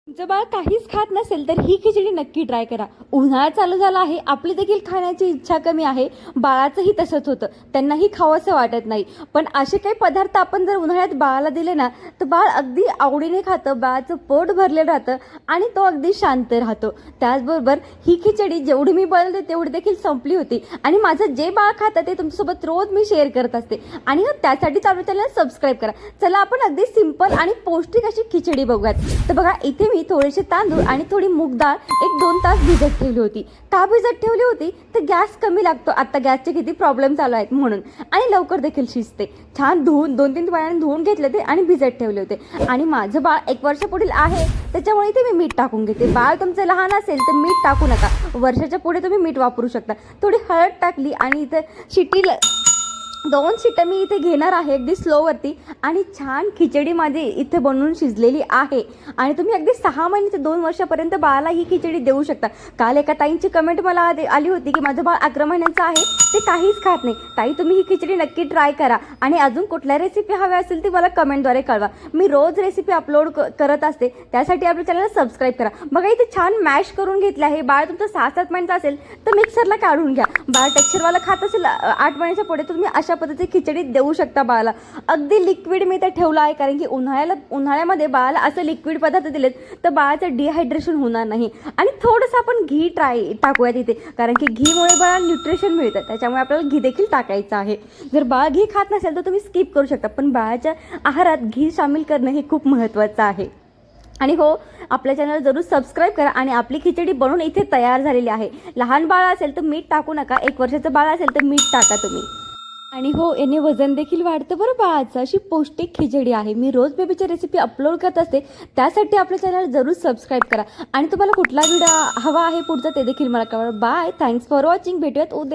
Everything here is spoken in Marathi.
तुमचं बाळ काहीच खात नसेल तर ही खिचडी नक्की ट्राय करा. उन्हाळा चालू झाला आहे, आपली देखील खाण्याची इच्छा कमी आहे. बाळाचंही तसंच होतं, त्यांनाही खावंसं वाटत नाही. पण असे काही पदार्थ आपण जर उन्हाळ्यात बाळाला दिले ना, तर बाळ अगदी आवडीने खातं, बाळाचं पोट भरलेलं राहतं आणि तो अगदी शांत राहतो. त्याचबरोबर ही खिचडी जेवढी मी बनवते तेवढी देखील संपली होती आणि माझं जे बाळ खातं ते तुमच्यासोबत रोज मी शेअर करत असते. आणि त्यासाठी आपल्या चॅनल सबस्क्राईब करा. चला आपण अगदी सिंपल आणि पौष्टिक अशी खिचडी बघूयात. तर बघा, इथे मी थोडेसे तांदूळ आणि थोडी मूग डाळ 1-2 तास भिजत ठेवली होती. का भिजत ठेवली होती तर गॅस कमी लागतो, आता गॅसचे किती प्रॉब्लेम चालू आहेत म्हणून, आणि लवकर देखील शिजते. छान धुवून 2-3 पाण्याने धुवून घेतले ते आणि भिजत ठेवले होते. आणि माझं बाळ 1 वर्षापुढील आहे, त्याच्यामुळे इथे मी मीठ टाकून घेते. बाळ तुमचं लहान असेल तर मीठ टाकू नका, वर्षाच्या पुढे तुम्ही मीठ वापरू शकता. थोडी हळद टाकली आणि इथे शिट्टी 2 शिट्ट्या मी इथे घेणार आहे अगदी स्लोवरती. आणि छान खिचडी माझी इथे बनवून शिजलेली आहे. आणि तुम्ही अगदी 6 महिने ते 2 वर्षापर्यंत बाळाला ही खिचडी देऊ शकता. काल एका ताईंची कमेंट मला आली होती की माझं बाळ 11 महिन्यांचं आहे, ते काहीच खात नाही. ताई, तुम्ही ही खिचडी नक्की ट्राय करा. आणि अजून कुठल्या रेसिपी हव्या असेल ती मला कमेंटद्वारे कळवा. मी रोज रेसिपी अपलोड करत असते, त्यासाठी आपल्या चॅनलला सबस्क्राईब करा. बघा, इथे छान मॅश करून घेतलं आहे. बाळ तुमचं 6-7 महिन्याचं असेल तर मिक्सरला काढून घ्या. बाळ टेक्स्चरवाला खात असेल 8 महिन्याच्या पुढे, तुम्ही अशा पद्धतीची खिचडी देऊ शकता बाळाला. अगदी लिक्विड मी ते ठेवलं आहे, कारण की उन्हाळ्यामध्ये बाळाला असं लिक्विड पदार्थ दिलेत तर बाळाचं डिहायड्रेशन होणार नाही. आणि थोडंसं आपण घी टाकूया तिथे, कारण की घीमुळे बाळाला न्यूट्रिशन मिळतं, त्याच्यामुळे आपल्याला घी देखील टाकायचं आहे. जर बाळ घी खात नसेल तर तुम्ही स्किप करू शकता, पण बाळाच्या आहारात घी सामील करणं हे खूप महत्त्वाचं आहे. आणि हो, आपल्या चॅनल जरूर सबस्क्राईब करा. आणि आपली खिचडी बनवून इथे तयार झालेली आहे. लहान बाळ असेल तर मीठ टाकू नका, 1 वर्षाचं बाळ असेल तर मीठ टाका तुम्ही. आणि हो, याने वजन देखील वाढतं बरं बाळाचं. अशी पौष्टिक खिचडी आहे. मी रोज बेबीची रेसिपी अपलोड करत असते, त्यासाठी आपलं चॅनल जरूर सबस्क्राईब करा. आणि तुम्हाला कुठला व्हिडिओ हवा आहे पुढचा ते देखील मला कळवा. Bye, thanks for watching. भेटूयात उद्या.